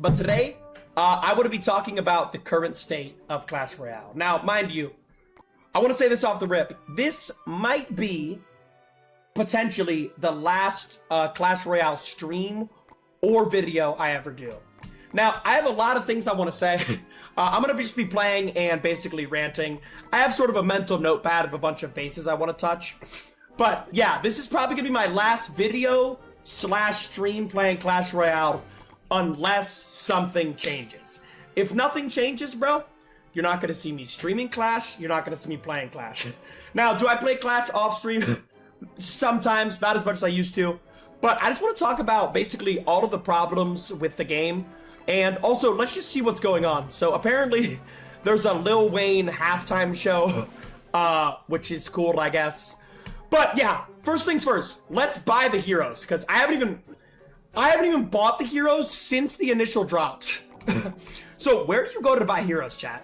but today I want to be talking about the current state of Clash Royale. Now, mind you, I want to say this off the rip. This might be potentially the last Clash Royale stream or video I ever do. Now, I have a lot of things I want to say. I'm going to just be playing and basically ranting. I have sort of a mental notepad of a bunch of bases I want to touch. But yeah, this is probably going to be my last video / stream playing Clash Royale unless something changes. If nothing changes, bro, you're not going to see me streaming Clash. You're not going to see me playing Clash. Now, do I play Clash off stream? Sometimes, not as much as I used to. But I just want to talk about basically all of the problems with the game. And also, let's just see what's going on. So apparently, there's a Lil Wayne halftime show, which is cool, I guess. But yeah, first things first, let's buy the heroes, because I haven't even bought the heroes since the initial drops. So where do you go to buy heroes, chat?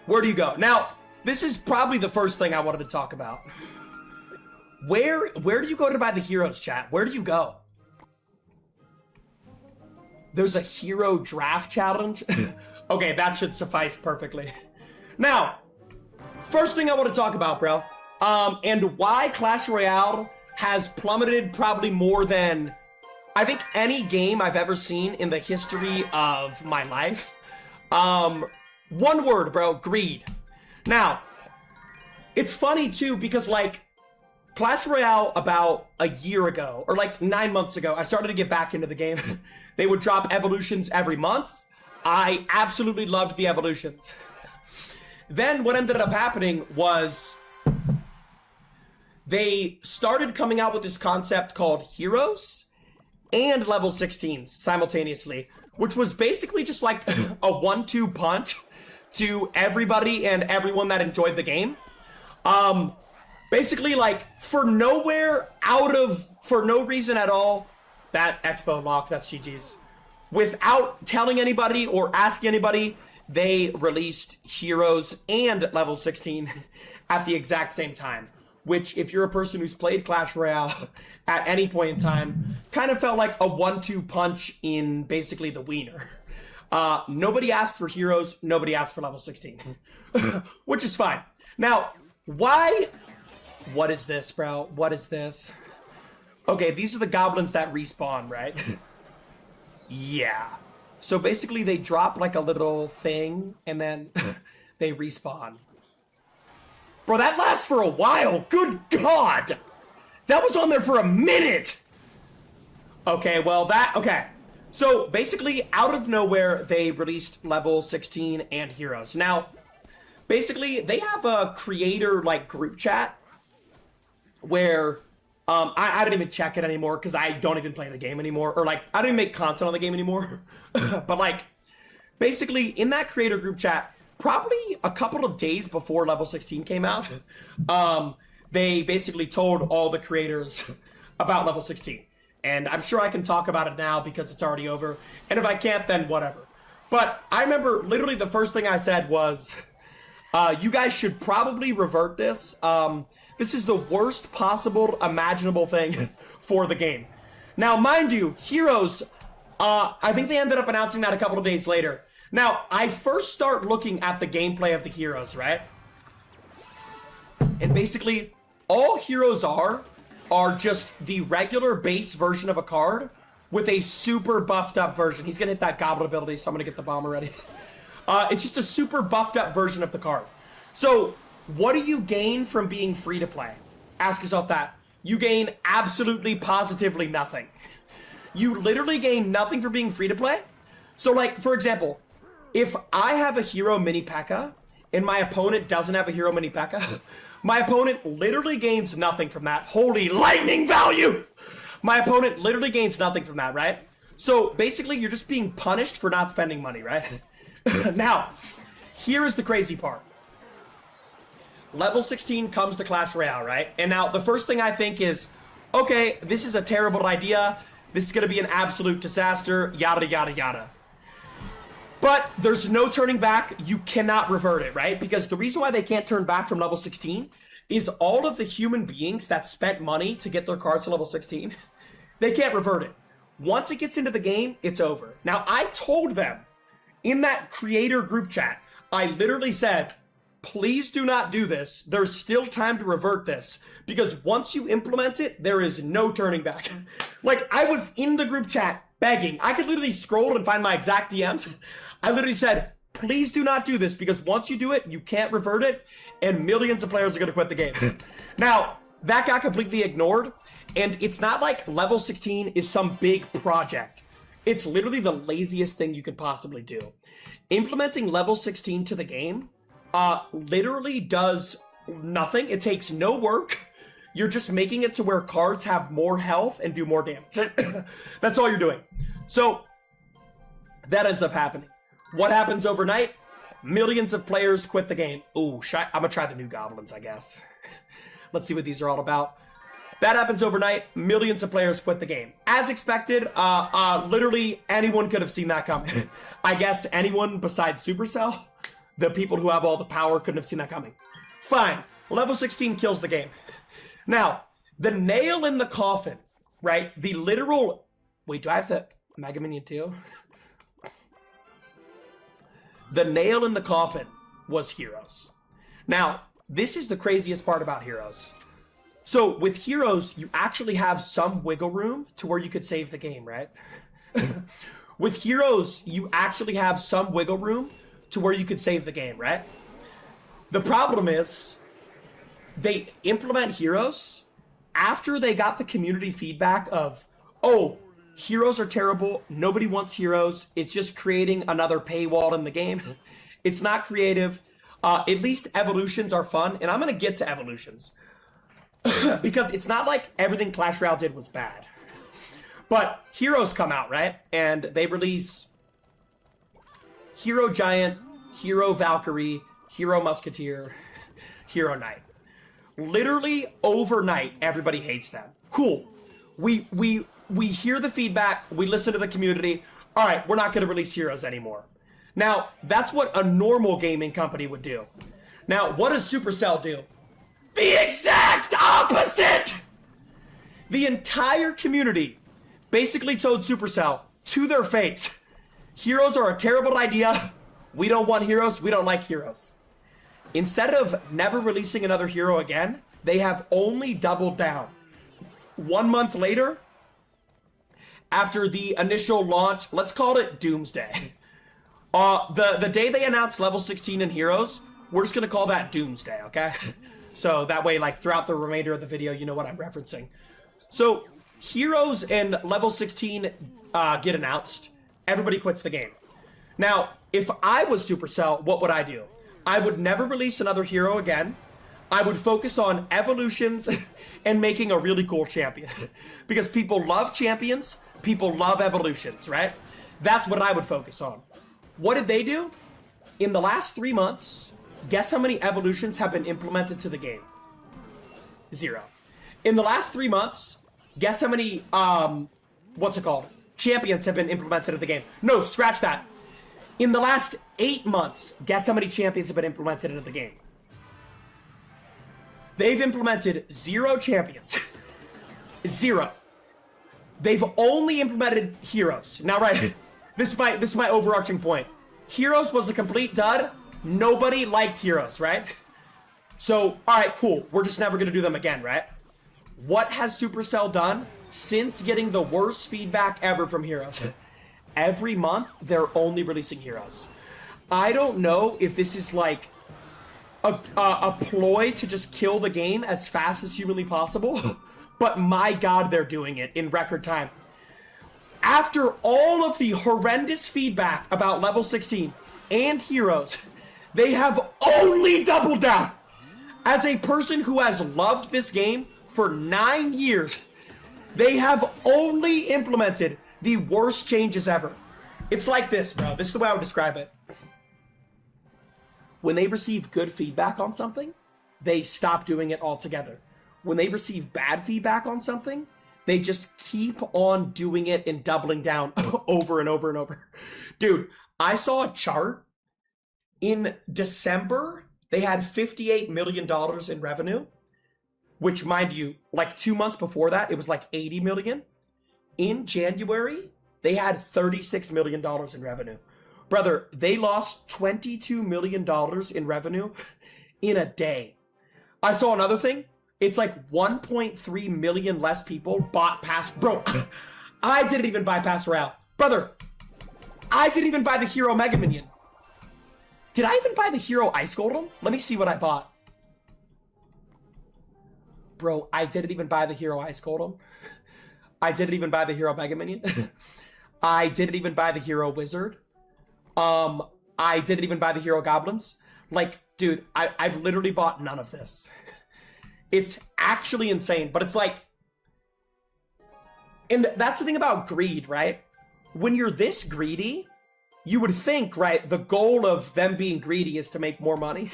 Where do you go? Now, this is probably the first thing I wanted to talk about. Where do you go to buy the heroes, chat? Where do you go? There's a hero draft challenge. Okay, that should suffice perfectly. Now, first thing I want to talk about, bro, and why Clash Royale has plummeted probably more than I think any game I've ever seen in the history of my life. One word, bro, greed. Now, it's funny too because like Clash Royale about a year ago or like 9 months ago, I started to get back into the game. They would drop evolutions every month. I absolutely loved the evolutions. Then what ended up happening was they started coming out with this concept called Heroes and level 16s simultaneously, which was basically just like a 1-2 punch to everybody and everyone that enjoyed the game. Basically like for no reason at all, that Expo lock, that's GG's. Without telling anybody or asking anybody, they released Heroes and level 16 at the exact same time. Which, if you're a person who's played Clash Royale at any point in time, kind of felt like a 1-2 punch in basically the wiener. Nobody asked for Heroes, nobody asked for level 16. Which is fine. Now, why? What is this, bro? What is this? Okay, these are the goblins that respawn, right? Yeah. So basically they drop like a little thing and then they respawn. Bro, that lasts for a while. Good God. That was on there for a minute. Okay, well okay. So basically out of nowhere, they released level 16 and heroes. Now, basically they have a creator like group chat where I don't even check it anymore because I don't even play the game anymore. Or like, I don't even make content on the game anymore. But like, basically in that creator group chat, probably a couple of days before level 16 came out, they basically told all the creators about level 16. And I'm sure I can talk about it now because it's already over. And if I can't, then whatever. But I remember literally the first thing I said was, you guys should probably revert this. This is the worst possible imaginable thing for the game. Now, mind you, Heroes, I think they ended up announcing that a couple of days later. Now, I first start looking at the gameplay of the Heroes, right? And basically, all Heroes are just the regular base version of a card with a super buffed up version. He's gonna hit that Goblin ability, so I'm gonna get the bomber ready. It's just a super buffed up version of the card. So, what do you gain from being free to play? Ask yourself that. You gain absolutely, positively nothing. You literally gain nothing for being free to play. So like, for example, if I have a hero mini P.E.K.K.A. and my opponent doesn't have a hero mini P.E.K.K.A., my opponent literally gains nothing from that. Holy lightning value! My opponent literally gains nothing from that, right? So basically, you're just being punished for not spending money, right? Now, here is the crazy part. Level 16 comes to Clash Royale, right? And now the first thing I think is, okay, this is a terrible idea. This is going to be an absolute disaster, yada, yada, yada. But there's no turning back. You cannot revert it, right? Because the reason why they can't turn back from level 16 is all of the human beings that spent money to get their cards to level 16, they can't revert it. Once it gets into the game, it's over. Now, I told them in that creator group chat, I literally said, please do not do this. There's still time to revert this. Because once you implement it, there is no turning back. Like, I was in the group chat begging. I could literally scroll and find my exact DMs. I literally said, please do not do this, because once you do it, you can't revert it, and millions of players are going to quit the game. Now, that got completely ignored, and it's not like level 16 is some big project. It's literally the laziest thing you could possibly do. Implementing level 16 to the game literally does nothing. It takes no work. You're just making it to where cards have more health and do more damage. That's all you're doing. So that ends up happening. What happens overnight? Millions of players quit the game. Ooh, I'm gonna try the new goblins, I guess. Let's see what these are all about. That happens overnight. Millions of players quit the game. As expected, literally anyone could have seen that coming. I guess anyone besides Supercell, the people who have all the power, couldn't have seen that coming. Fine. Level 16 kills the game. Now, the nail in the coffin, right? The literal... Wait, do I have the Mega Minion too? The nail in the coffin was Heroes. Now, this is the craziest part about Heroes. So, with Heroes, you actually have some wiggle room to where you could save the game, right? With Heroes, you actually have some wiggle room to where you could save the game, right? The problem is, they implement Heroes after they got the community feedback of, oh, Heroes are terrible, nobody wants Heroes, it's just creating another paywall in the game. It's not creative. At least evolutions are fun, and I'm going to get to evolutions. Because it's not like everything Clash Royale did was bad. But Heroes come out, right? And they release Hero Giant, Hero Valkyrie, Hero Musketeer, Hero Knight. Literally overnight, everybody hates them. Cool. We hear the feedback, we listen to the community. All right, we're not going to release Heroes anymore. Now, that's what a normal gaming company would do. Now, what does Supercell do? The exact opposite! The entire community basically told Supercell to their face, Heroes are a terrible idea. We don't want Heroes. We don't like Heroes. Instead of never releasing another hero again, they have only doubled down. 1 month later, after the initial launch, let's call it Doomsday. The day they announced level 16 in Heroes, we're just going to call that Doomsday, okay? So that way, like, throughout the remainder of the video, you know what I'm referencing. So, Heroes and level 16 get announced. Everybody quits the game. Now, if I was Supercell, what would I do? I would never release another hero again. I would focus on evolutions and making a really cool champion. Because people love champions, people love evolutions, right? That's what I would focus on. What did they do? In the last 3 months, guess how many evolutions have been implemented to the game? 0. In the last 3 months, guess how many, champions have been implemented to the game? No, scratch that. In the last 8 months, guess how many champions have been implemented into the game? They've implemented 0 champions. 0. They've only implemented Heroes. Now, right, this is my overarching point. Heroes was a complete dud. Nobody liked Heroes, right? So, alright, cool. We're just never going to do them again, right? What has Supercell done since getting the worst feedback ever from Heroes? Every month, they're only releasing Heroes. I don't know if this is like a ploy to just kill the game as fast as humanly possible, but my god, they're doing it in record time. After all of the horrendous feedback about level 16 and Heroes, they have only doubled down. As a person who has loved this game for 9 years, they have only implemented the worst changes ever. It's like this, bro. This is the way I would describe it. When they receive good feedback on something, they stop doing it altogether. When they receive bad feedback on something, they just keep on doing it and doubling down over and over and over. Dude, I saw a chart. In December, they had $58 million in revenue, which, mind you, like 2 months before that, it was like 80 million. in January, they had $36 million in revenue. Brother, they lost $22 million in revenue in a day. I saw another thing. It's like 1.3 million less people bought pass. Bro, I didn't even buy pass Royale. Brother, I didn't even buy the hero Mega Minion. Did I even buy the hero Ice Golem? Let me see what I bought. Bro, I didn't even buy the hero Ice Golem. I didn't even buy the hero Mega Minion. I didn't even buy the hero Wizard. I didn't even buy the hero Goblins. Like, dude, I've literally bought none of this. It's actually insane, but it's like, and that's the thing about greed, right? When you're this greedy, you would think, right, the goal of them being greedy is to make more money.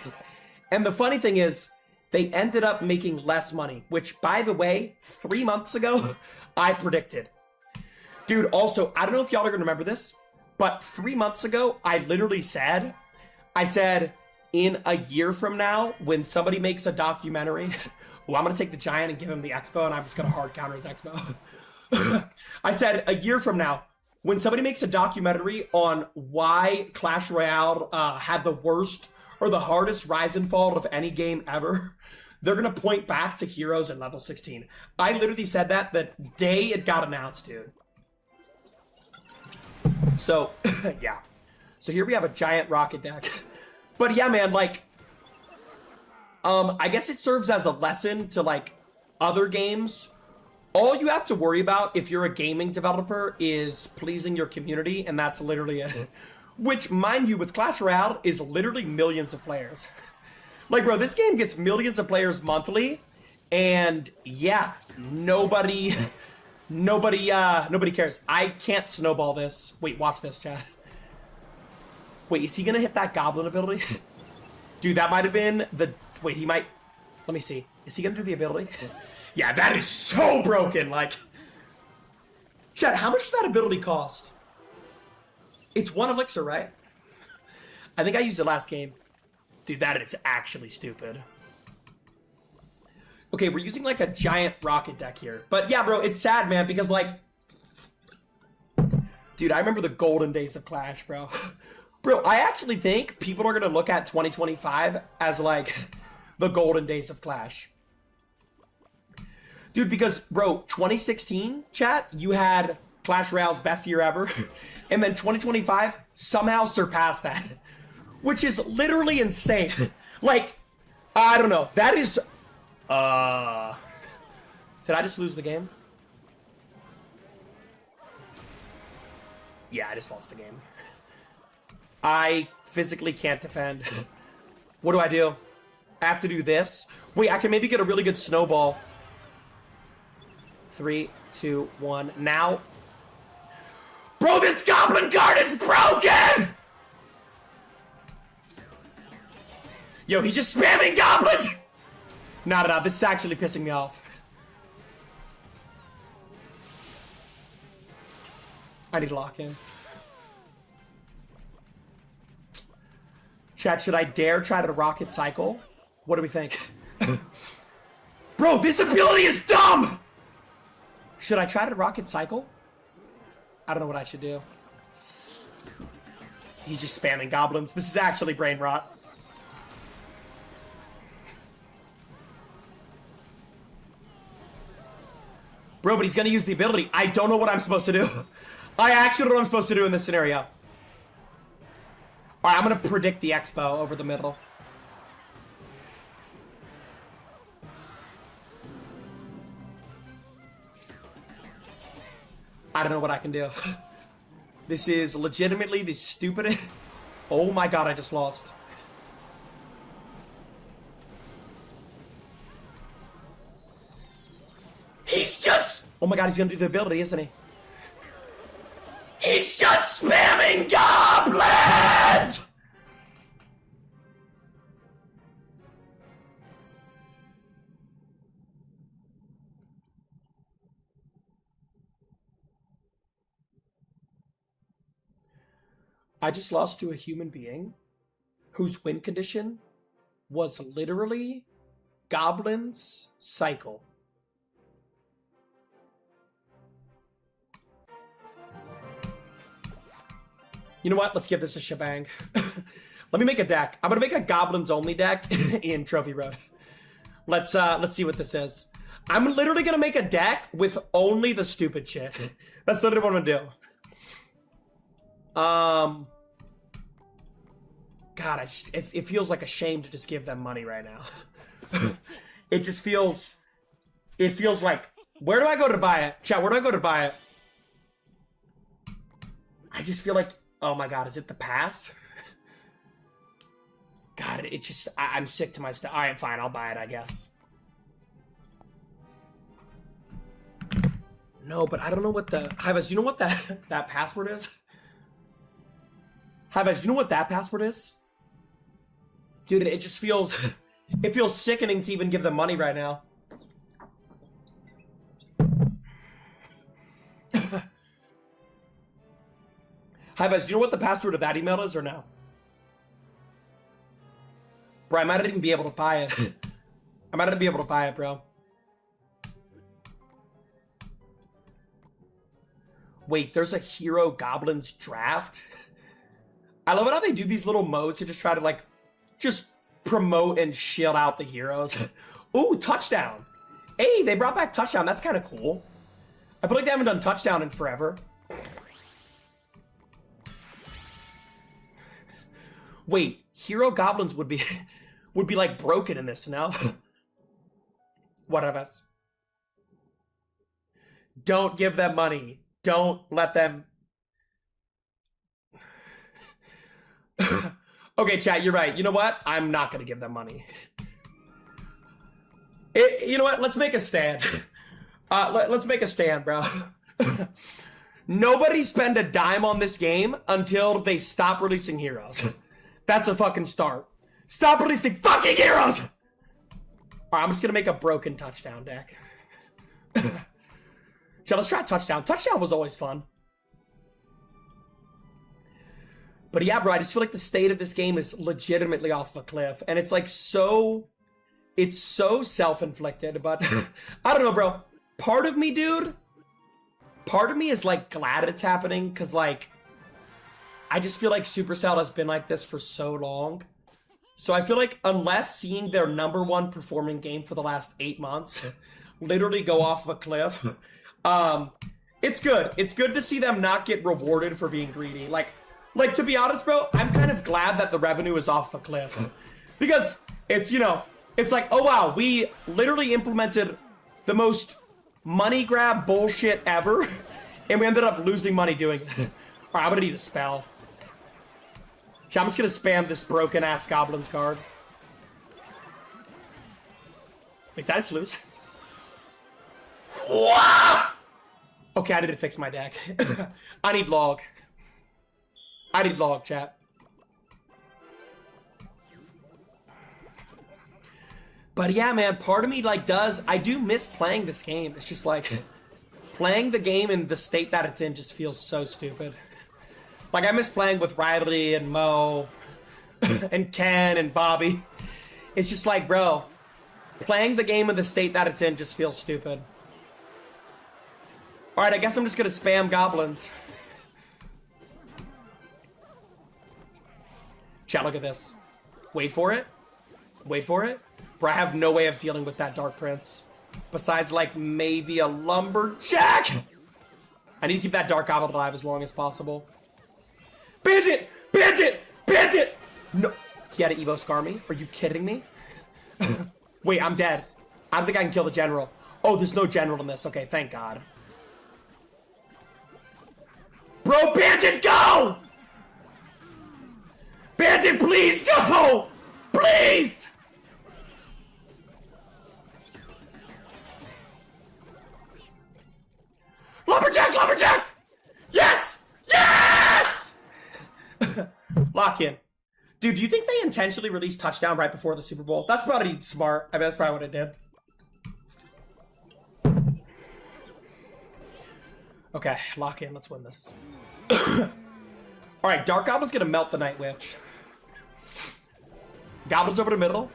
And the funny thing is, they ended up making less money, which, by the way, 3 months ago, I predicted. Dude, also, I don't know if y'all are gonna remember this, but 3 months ago, I literally said, in a year from now, when somebody makes a documentary, oh, I'm gonna take the giant and give him the expo, and I'm just gonna hard counter his expo. I said, a year from now, when somebody makes a documentary on why Clash Royale had the worst or the hardest rise and fall of any game ever, they're gonna point back to heroes at level 16. I literally said that the day it got announced, dude. So, yeah. So here we have a giant rocket deck. But yeah, man, like, I guess it serves as a lesson to, like, other games. All you have to worry about if you're a gaming developer is pleasing your community, and that's literally it. Which, mind you, with Clash Royale is literally millions of players. Like, bro, this game gets millions of players monthly, and yeah, nobody cares. I can't snowball this. Wait, watch this, chat. Wait, is he gonna hit that goblin ability? Dude, that might have been the... Wait, he might... Let me see. Is he gonna do the ability? Yeah, that is so broken, like... Chat, how much does that ability cost? It's 1 elixir, right? I think I used it last game. Dude, that is actually stupid. Okay, we're using, like, a giant rocket deck here. But, yeah, bro, it's sad, man, because, like... Dude, I remember the golden days of Clash, bro. Bro, I actually think people are going to look at 2025 as, like, the golden days of Clash. Dude, because, bro, 2016, chat, you had Clash Royale's best year ever. And then 2025 somehow surpassed that. Which is literally insane. Like, I don't know. That is... Did I just lose the game? Yeah, I just lost the game. I physically can't defend. What do I do? I have to do this? Wait, I can maybe get a really good snowball. 3, 2, 1. Now. Bro, this goblin card is broken! Yo, he's just spamming goblins! No, this is actually pissing me off. I need to lock in. Chat, should I dare try to rocket cycle? What do we think? Bro, this ability is dumb! Should I try to rocket cycle? I don't know what I should do. He's just spamming goblins. This is actually brain rot. Bro, but he's gonna use the ability. I don't know what I'm supposed to do. I actually don't know what I'm supposed to do in this scenario. Alright, I'm gonna predict the expo over the middle. I don't know what I can do. This is legitimately the stupidest... Oh my god, I just lost. He's just... Oh my god, he's gonna do the ability, isn't he? He's just spamming goblins! I just lost to a human being whose win condition was literally goblins cycle. You know what? Let's give this a shebang. Let me make a deck. I'm gonna make a goblins only deck in Trophy Road. Let's see what this is. I'm literally gonna make a deck with only the stupid shit. That's literally what I'm gonna do. God, it feels like a shame to just give them money right now. It just feels, like, where do I go to buy it? Chat, where do I go to buy it? I just feel like, oh my God, is it the pass? God, it just, I'm sick to my stuff. All right, fine, I'll buy it, I guess. No, but I don't know what the, Hivas, you know what that password is? Hivas, you know what that password is? Dude, it just feels, it feels sickening to even give them money right now. Hivas, do you know what the password of that email is or no? Bro, I might not even be able to buy it. I might not be able to buy it, bro. Wait, there's a Hero Goblins draft? I love it how they do these little modes to just try to, like, just promote and shield out the heroes. Ooh, touchdown. Hey, they brought back touchdown. That's kind of cool. I feel like they haven't done touchdown in forever. Wait, Hero Goblins would be like broken in this now. Whatever. Don't give them money. Don't let them. Okay, chat, you're right. You know what? I'm not going to give them money. You know what? Let's make a stand. Let's make a stand, bro. Nobody spend a dime on this game until they stop releasing heroes. That's a fucking start. Stop releasing fucking heroes! Alright, I'm just going to make a broken touchdown deck. So let's try touchdown. Touchdown was always fun. But yeah, bro, I just feel like the state of this game is legitimately off a cliff. And it's like so... It's so self-inflicted, but... I don't know, bro. Part of me, dude... Part of me is, like, glad it's happening, because, like... I just feel like Supercell has been like this for so long. So I feel like unless seeing their #1 performing game for the last 8 months literally go off of a cliff... it's good. It's good to see them not get rewarded for being greedy. Like, to be honest, bro, I'm kind of glad that the revenue is off a cliff. Because it's, you know, it's like, oh wow, we literally implemented the most money grab bullshit ever, and we ended up losing money doing it. Alright, I'm gonna need a spell. So I'm just gonna spam this broken ass Goblins card. Wait, did I just lose? What? Okay, I need to fix my deck. I need log. I need log, chat. But yeah, man, part of me, like, I do miss playing this game. It's just like, playing the game in the state that it's in just feels so stupid. Like, I miss playing with Riley and Mo and Ken and Bobby. It's just like, bro, playing the game in the state that it's in just feels stupid. Alright, I guess I'm just gonna spam Goblins. Chat, look at this. Wait for it. Wait for it. Bro, I have no way of dealing with that Dark Prince. Besides, like, maybe a Lumberjack! I need to keep that Dark Goblin alive as long as possible. Bandit! Bandit! Bandit! No. He had to Evo Scar me? Are you kidding me? Wait, I'm dead. I don't think I can kill the general. Oh, there's no general in this. Okay, thank God. Bro, Bandit, go! Bandit, please go! Please! Lumberjack! Lumberjack! Yes! Yes! Lock in. Dude, do you think they intentionally released touchdown right before the Super Bowl? That's probably smart. I mean, that's probably what it did. Okay, lock in. Let's win this. Alright, Dark Goblin's gonna melt the Night Witch. Goblins over the middle.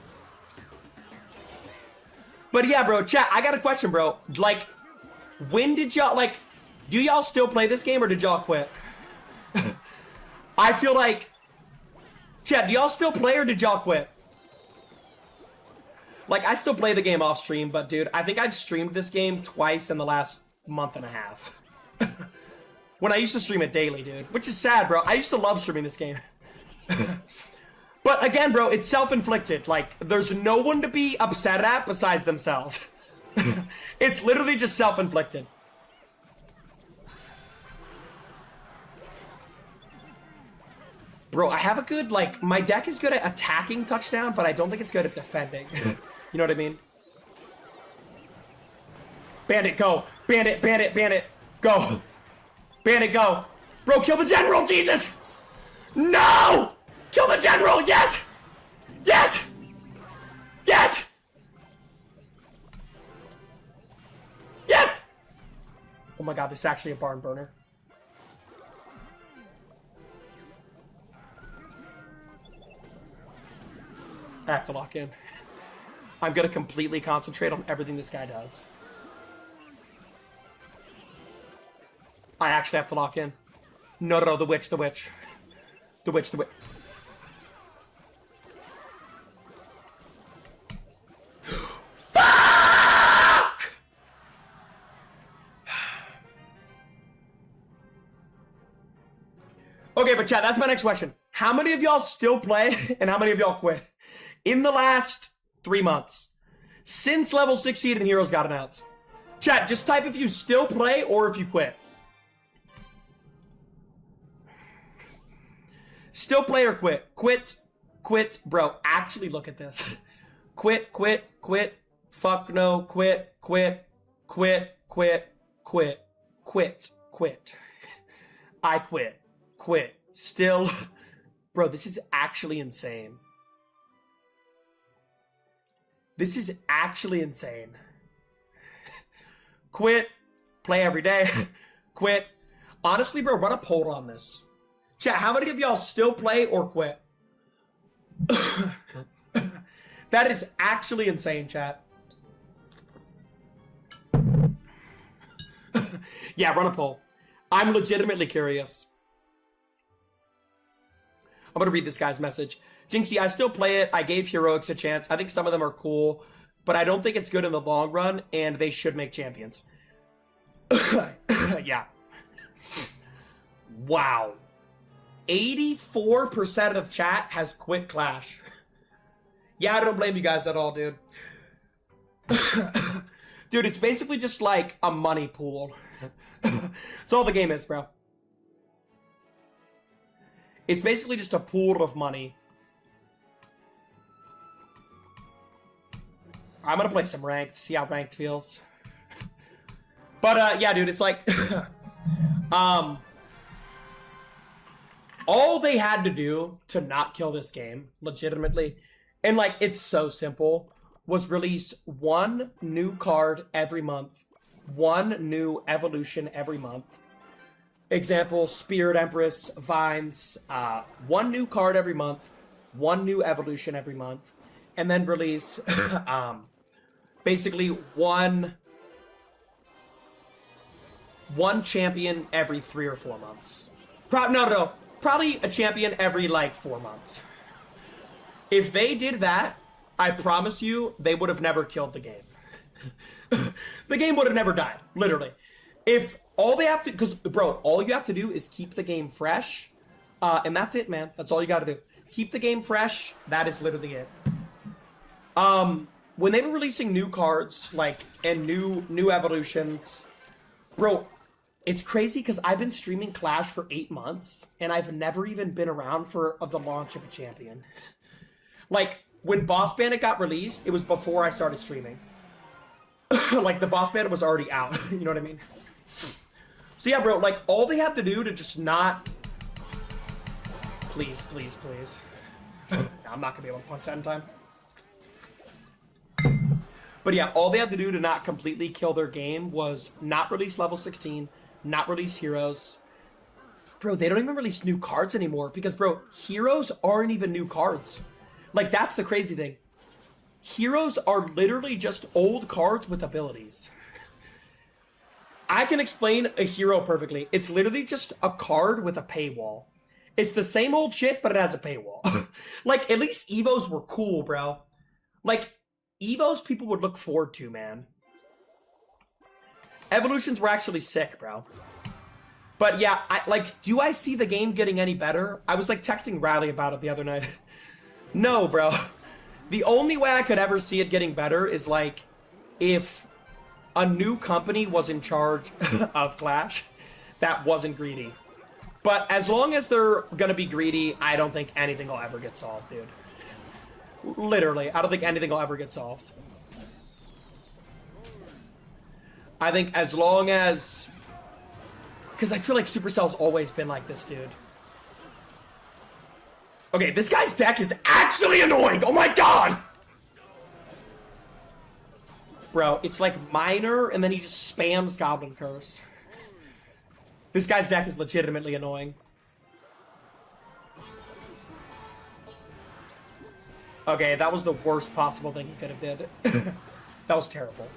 But yeah, bro, chat, I got a question, bro. Like, when did y'all, like, do y'all still play this game or did y'all quit? I feel like... Chat, do y'all still play or did y'all quit? Like, I still play the game off stream, but dude, I think I've streamed this game twice in the last month and a half. When I used to stream it daily, dude. Which is sad, bro. I used to love streaming this game. But again, bro, it's self-inflicted. Like, there's no one to be upset at besides themselves. It's literally just self-inflicted. Bro, I have a good, like, my deck is good at attacking touchdown, but I don't think it's good at defending. You know what I mean? Bandit, go. Bandit, bandit, bandit, go. Bandit, go. Bro, kill the general, Jesus! No! Kill the general, yes! Yes! Yes! Yes! Oh my god, this is actually a barn burner. I have to lock in. I'm gonna completely concentrate on everything this guy does. I actually have to lock in. No, no, no, the witch, the witch. The witch, the witch. Fuck! Okay, but chat, that's my next question. How many of y'all still play and how many of y'all quit? In the last 3 months. Since level 16 and Heroes got announced. Chat, just type if you still play or if you quit. Still play or quit. Quit. Quit. Bro, actually look at this. Quit, quit, quit. Fuck no. Quit, quit, quit, quit, quit, quit, quit. I quit. Quit. Still. Bro, this is actually insane. This is actually insane. Quit. Play every day. Quit. Honestly, bro, run a poll on this. Chat, how many of y'all still play or quit? That is actually insane, chat. Yeah, run a poll. I'm legitimately curious. I'm gonna read this guy's message. Jynxzi, I still play it. I gave Heroics a chance. I think some of them are cool, but I don't think it's good in the long run, and they should make champions. Yeah. Wow. 84% of chat has quit Clash. Yeah, I don't blame you guys at all, dude. Dude, it's basically just like a money pool. That's all the game is, bro. It's basically just a pool of money. I'm gonna play some ranked, see how ranked feels. But, yeah, dude, it's like... all they had to do to not kill this game, legitimately, and, like, it's so simple, was release one new card every month, one new evolution every month. Example, Spirit Empress, Vines, one new card every month, one new evolution every month, and then release, basically one champion every 3 or 4 months. No. Probably a champion every, like, 4 months. If they did that, I promise you, they would have never killed the game. The game would have never died, literally. If all they have to... Because, bro, all you have to do is keep the game fresh. And that's it, man. That's all you gotta do. Keep the game fresh. That is literally it. When they were releasing new cards, like, and new evolutions... Bro... It's crazy because I've been streaming Clash for 8 months, and I've never even been around for the launch of a champion. Like, when Boss Bandit got released, it was before I started streaming. Like, the Boss Bandit was already out. You know what I mean? So yeah, bro, like, all they have to do to just not... Please, please, please. I'm not gonna be able to punch that in time. But yeah, all they had to do to not completely kill their game was not release level 16, not release Heroes. Bro, they don't even release new cards anymore because, bro, Heroes aren't even new cards. Like, that's the crazy thing. Heroes are literally just old cards with abilities. I can explain a hero perfectly. It's literally just a card with a paywall. It's the same old shit, but it has a paywall. Like, at least Evos were cool, bro. Like, Evos people would look forward to, man. Evolutions were actually sick, bro. But yeah, do I see the game getting any better? I was like texting Riley about it the other night. No, bro. The only way I could ever see it getting better is like if a new company was in charge of Clash that wasn't greedy. But as long as they're gonna be greedy, I don't think anything will ever get solved, dude. Literally, I don't think anything will ever get solved. I think as long as... Because I feel like Supercell's always been like this, dude. Okay, this guy's deck is actually annoying! Oh my god! Bro, it's like minor, and then he just spams Goblin Curse. This guy's deck is legitimately annoying. Okay, that was the worst possible thing he could have did. That was terrible.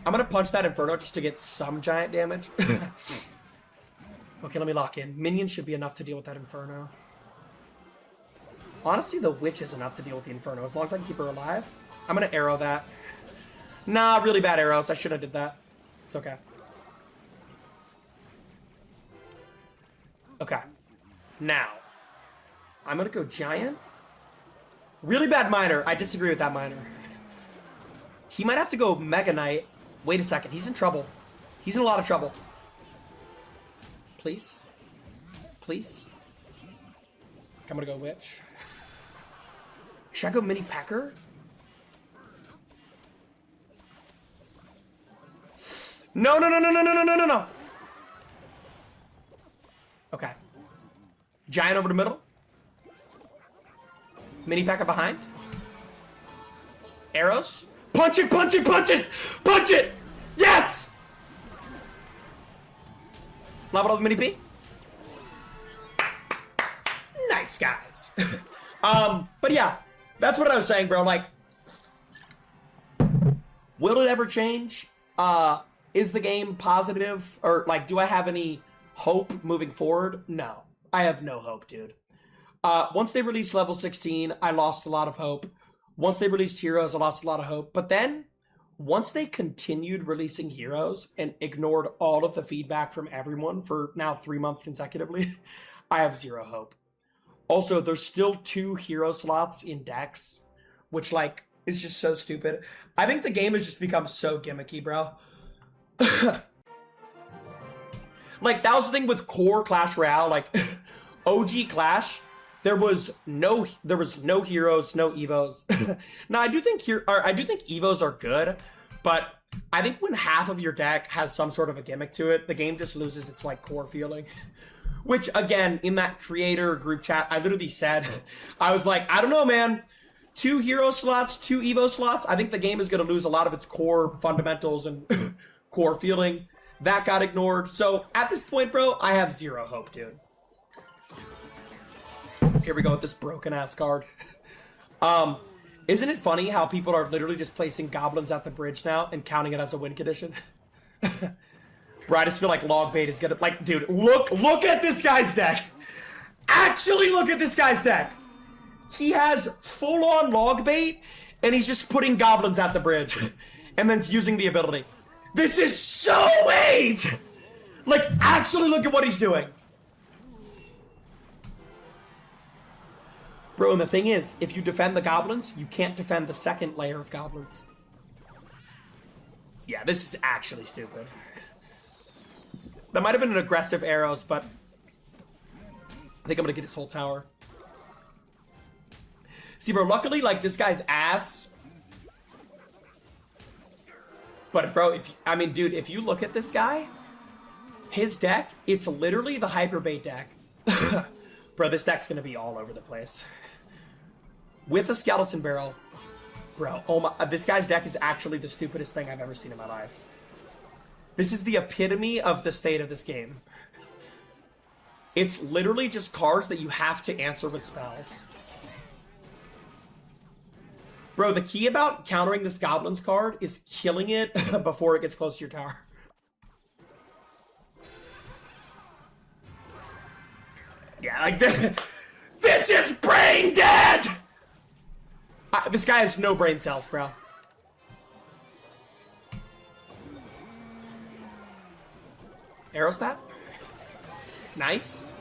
I'm gonna punch that Inferno just to get some giant damage. Okay, let me lock in. Minions should be enough to deal with that Inferno. Honestly, the Witch is enough to deal with the Inferno. As long as I can keep her alive. I'm gonna arrow that. Nah, really bad arrows. I shouldn't have did that. It's okay. Okay. Now. I'm gonna go Giant. Really bad Miner. I disagree with that Miner. He might have to go Mega Knight. Wait a second. He's in trouble. He's in a lot of trouble. Please. Please. I'm gonna go Witch. Should I go Mini Packer? No, no, no, no, no, no, no, no, no, no. Okay. Giant over the middle. Mini Packer behind. Arrows. Punch it, punch it, punch it! Punch it! Yes! Level up Mini P. Nice, guys. But yeah, that's what I was saying, bro. Like, will it ever change? Is the game positive? Or, like, do I have any hope moving forward? No. I have no hope, dude. Once they released level 16, I lost a lot of hope. Once they released Heroes, I lost a lot of hope. But then, once they continued releasing Heroes and ignored all of the feedback from everyone for now 3 months consecutively, I have zero hope. Also, there's still 2 hero slots in decks, which, like, is just so stupid. I think the game has just become so gimmicky, bro. Like, that was the thing with core Clash Royale, like, OG Clash. There was no heroes, no evos. Now I do think evos are good, but I think when half of your deck has some sort of a gimmick to it, the game just loses its like core feeling. Which again, in that creator group chat, I literally said, I was like, I don't know, man. 2 hero slots, 2 evo slots. I think the game is going to lose a lot of its core fundamentals and core feeling. That got ignored. So at this point, bro, I have zero hope, dude. Here we go with this broken ass card. Isn't it funny how people are literally just placing goblins at the bridge now and counting it as a win condition? Bro, I just feel like log bait is gonna, like, dude, look at this guy's deck. Actually look at this guy's deck. He has full on log bait and he's just putting goblins at the bridge and then using the ability. This is so AIDS! Like, actually look at what he's doing. Bro, and the thing is, if you defend the goblins, you can't defend the second layer of goblins. Yeah, this is actually stupid. That might have been an aggressive arrows, but I think I'm gonna get his whole tower. See, bro, luckily, like, this guy's ass. But, bro, dude, if you look at this guy, his deck, it's literally the hyper bait deck. Bro, this deck's gonna be all over the place. With a skeleton barrel. Bro, oh my, this guy's deck is actually the stupidest thing I've ever seen in my life. This is the epitome of the state of this game. It's literally just cards that you have to answer with spells. Bro, the key about countering this Goblins card is killing it before it gets close to your tower. Yeah, like this. This is brain dead! This guy has no brain cells, bro. Aerostat? Nice.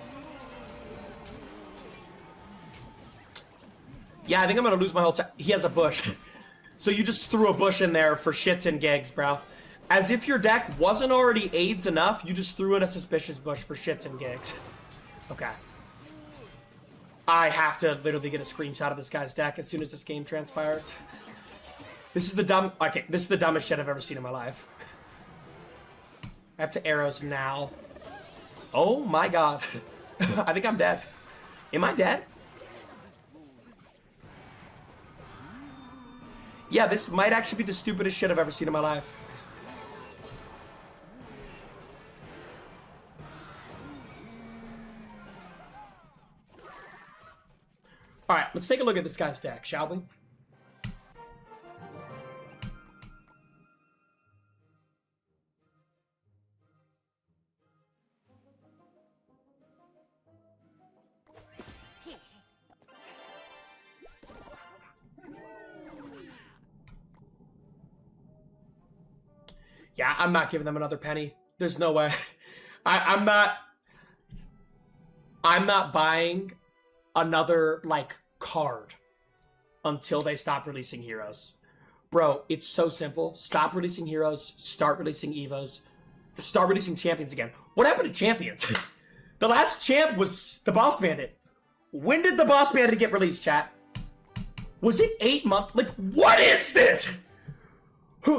Yeah, I think I'm gonna lose my whole time. He has a bush. So you just threw a bush in there for shits and gigs, bro. As if your deck wasn't already AIDS enough, you just threw in a suspicious bush for shits and gigs. Okay. I have to literally get a screenshot of this guy's deck as soon as this game transpires. This is the dumbest shit I've ever seen in my life. I have to arrows now. Oh my god. I think I'm dead. Am I dead? Yeah, this might actually be the stupidest shit I've ever seen in my life. Alright, let's take a look at this guy's deck, shall we? Yeah, I'm not giving them another penny. There's no way. I'm not buying another, like, card until they stop releasing heroes. Bro, it's so simple. Stop releasing heroes. Start releasing evos. Start releasing champions again. What happened to champions? The last champ was the Boss Bandit. When did the Boss Bandit get released, chat? Was it 8 months? Like, what is this?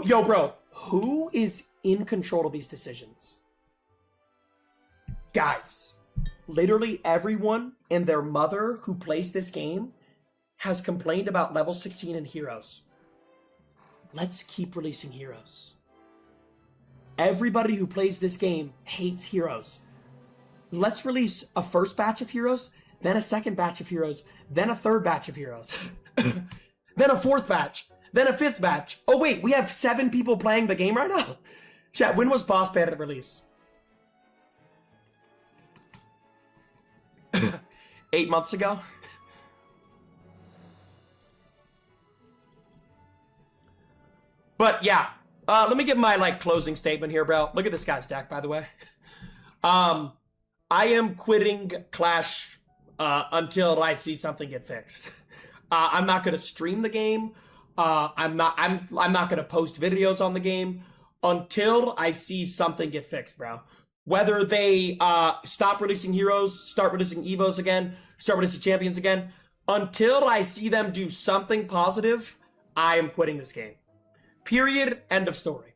Yo, bro. Who is in control of these decisions? Guys, literally everyone and their mother who plays this game has complained about level 16 and heroes. Let's keep releasing heroes. Everybody who plays this game hates heroes. Let's release a first batch of heroes, then a second batch of heroes, then a third batch of heroes, then a fourth batch, then a fifth batch. Oh wait, we have 7 people playing the game right now? Chat, when was Boss Bandit release? 8 months ago? But yeah, let me give my like closing statement here, bro. Look at this guy's deck, by the way. I am quitting Clash until I see something get fixed. I'm not gonna stream the game. I'm not gonna post videos on the game until I see something get fixed, bro. Whether they stop releasing heroes, start releasing evos again, start releasing champions again, until I see them do something positive, I am quitting this game. Period. End of story.